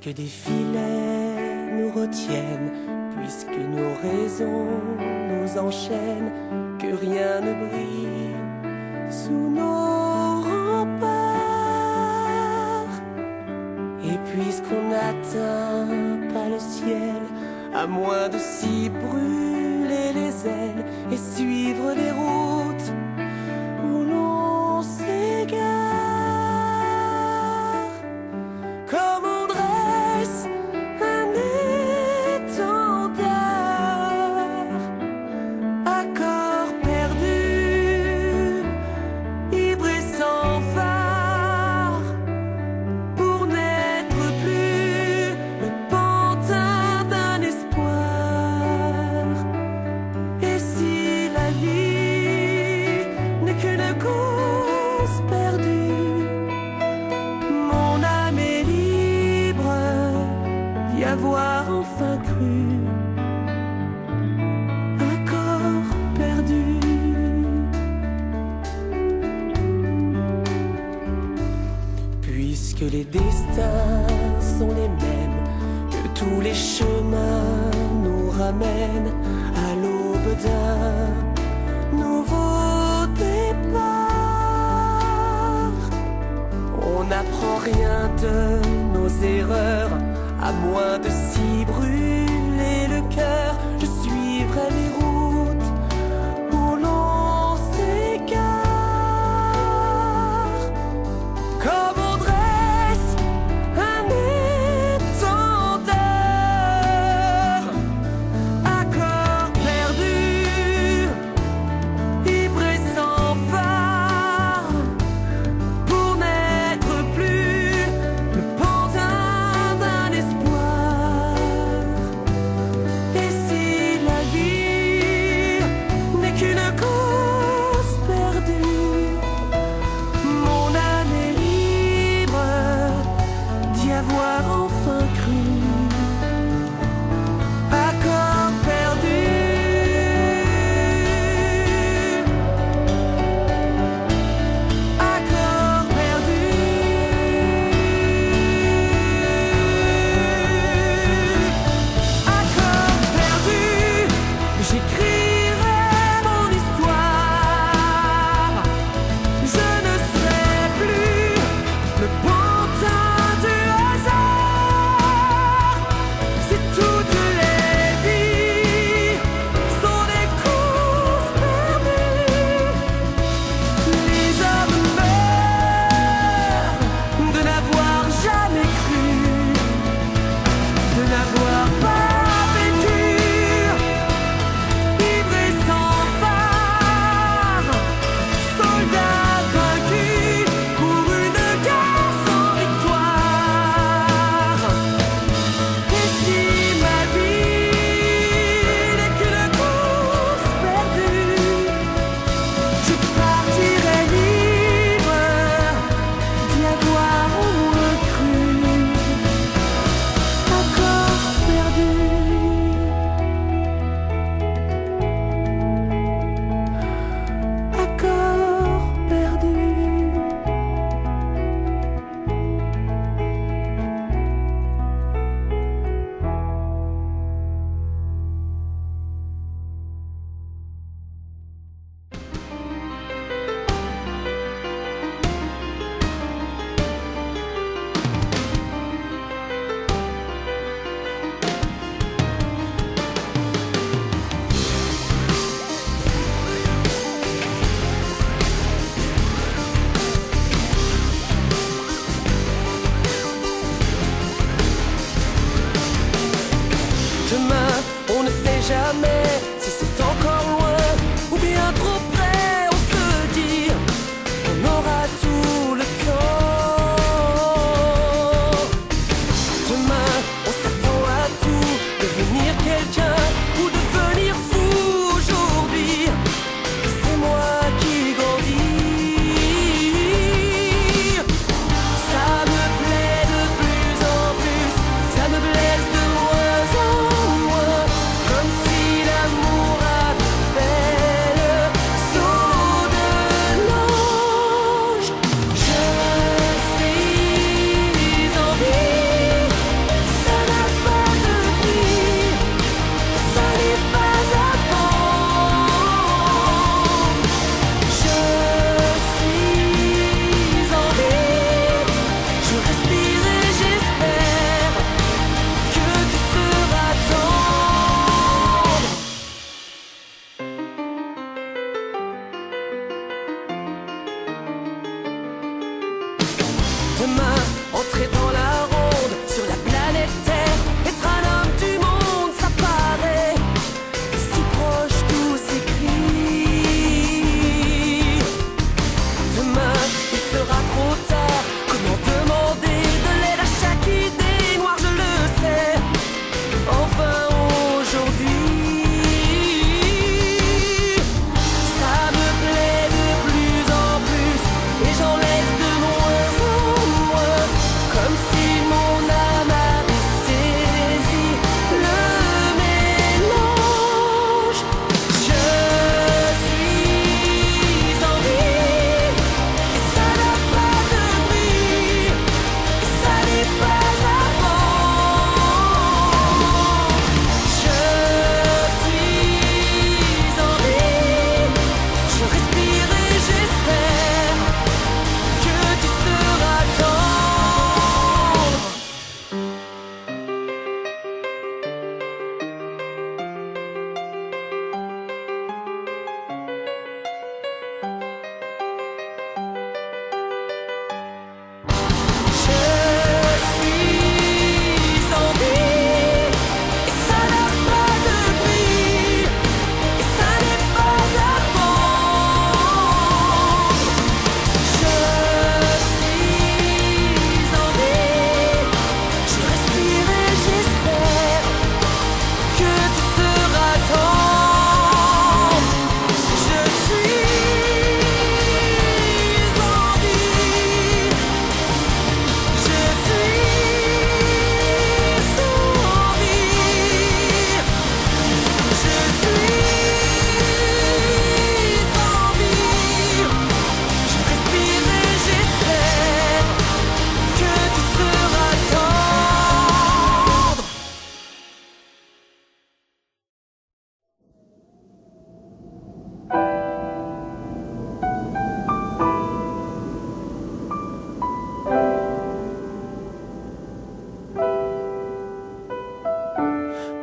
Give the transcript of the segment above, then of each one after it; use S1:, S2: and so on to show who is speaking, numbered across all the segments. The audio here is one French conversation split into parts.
S1: Puisque des filets nous retiennent, puisque nos raisons nous enchaînent, que rien ne brille sous nos remparts. Et puisqu'on n'atteint pas le ciel, à moins de s'y brûler les ailes et suivre les routes où l'on s'égare. Comme on dresse un étendard à corps perdu, ivre et sans phare, pour n'être plus le pantin d'un espoir. Et si la vie n'est qu'une cause perdue, mon âme est libre d'y avoir enfin cru. Un corps perdu. Puisque les destins sont les mêmes, que tous les chemins nous ramènent à l'aube d'un nouveau départ. On n'apprend rien de nos erreurs, à moins de s'y brûler le cœur. Je suivrai les routes où l'on s'égare. Comme on dresse un étendard à corps perdu, ivre et sans phare, pour n'être plus le pantin d'un espoir. Et si la vie n'est qu'une cause perdue, mon âme est libre d'y avoir enfin cru. À corps perdu. À corps perdu. À corps perdu, j'écrirai mon histoire. Je ne serai plus le pantin du hasard.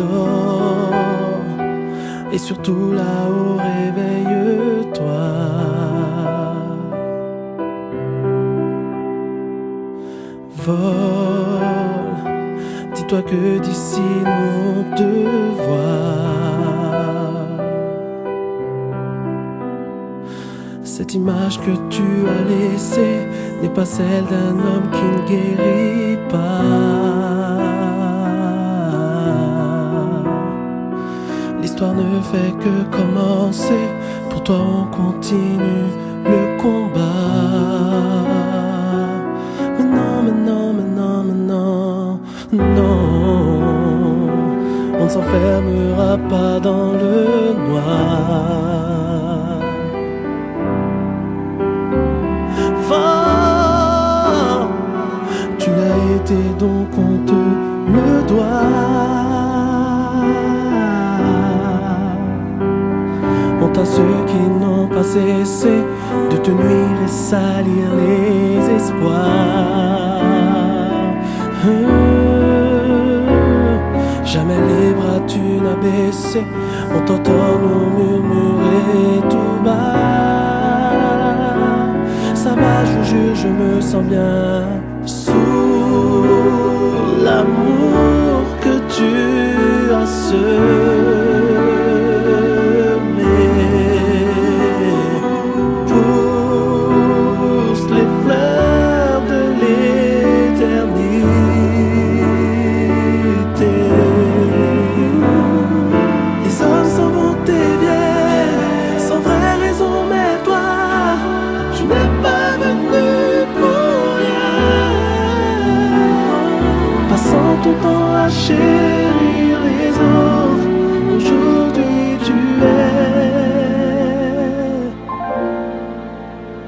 S1: dors. Et surtout là-haut, réveille-toi. Vole, dis-toi que d'ici nous on te voit. Cette image que tu as laissée n'est pas celle d'un homme qui ne guérit pas. L'histoire ne fait que commencer. Pour toi on continue le combat. Mais non, mais non, mais non, mais non, non. On ne s'enfermera pas dans le noir. Fort, tu l'as été donc on te le doit. Honte à ceux qui n'ont pas cessé de te nuire et salir les espoirs. Jamais les bras tu n'as baissé, on t'entend nous murmurer tout bas. Ça va, je vous jure, je me sens bien sous l'amour que tu as semé. Ton temps à chérir les autres, aujourd'hui tu es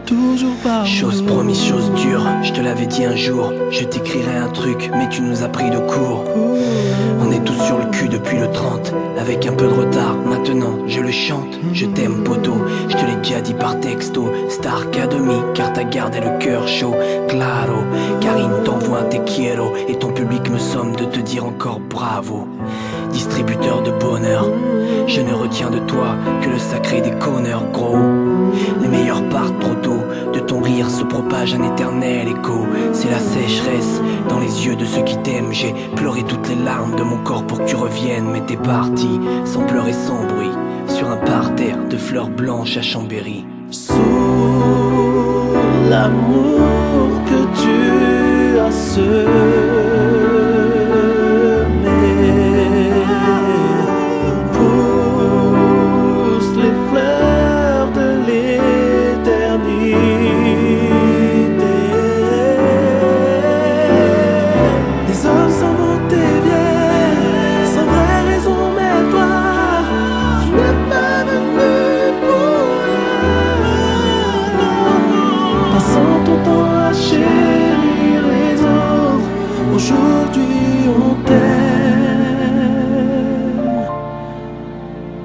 S1: toujours parmi nous.
S2: Chose promise, chose dure, je te l'avais dit un jour. Je t'écrirai un truc, mais tu nous as pris de court. On est tous sur le cul depuis le 30, avec un peu de retard, maintenant je le chante. Je t'aime poto, je te l'ai déjà dit par texto. Star Academy, car t'as gardé le cœur chaud. Claro, Karine t'envoie un te quiero. Et ton public me somme de te dire encore bravo. Distributeur de bonheur, je ne retiens de toi que le sacré des conneurs gros. Les meilleurs partent trop tôt, de ton rire se propage un éternel écho. C'est la sécheresse dans les yeux de ceux qui t'aiment. J'ai pleuré toutes les larmes de mon corps pour que tu reviennes. Mais t'es parti, sans pleurs et sans bruit, sur un parterre de fleurs blanches à Chambéry.
S1: Sous l'amour que tu as semé, poussent les fleurs de l'éternité. Les hommes s'en vont et viennent sans vraie raison, mais toi, tu n'es pas venu pour rien. Passant ton temps à chérir les autres, aujourd'hui on t'aime,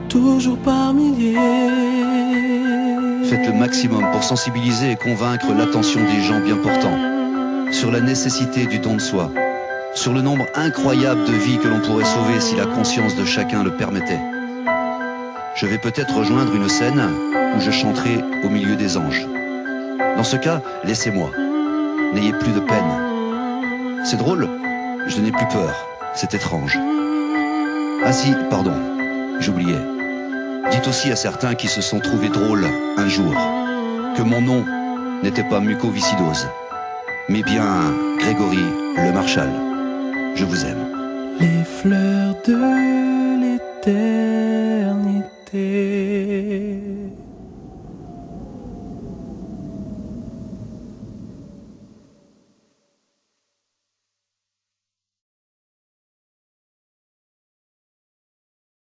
S1: toujours par milliers.
S3: Faites le maximum pour sensibiliser et convaincre l'attention des gens bien portants sur la nécessité du don de soi, sur le nombre incroyable de vies que l'on pourrait sauver si la conscience de chacun le permettait. Je vais peut-être rejoindre une scène où je chanterai au milieu des anges. Dans ce cas, laissez-moi. N'ayez plus de peine. C'est drôle, je n'ai plus peur. C'est étrange. Ah si, pardon, j'oubliais. Dites aussi à certains qui se sont trouvés drôles un jour que mon nom n'était pas mucoviscidose, mais bien Grégory Le Marchal. Je vous aime.
S1: Les fleurs de l'éternité.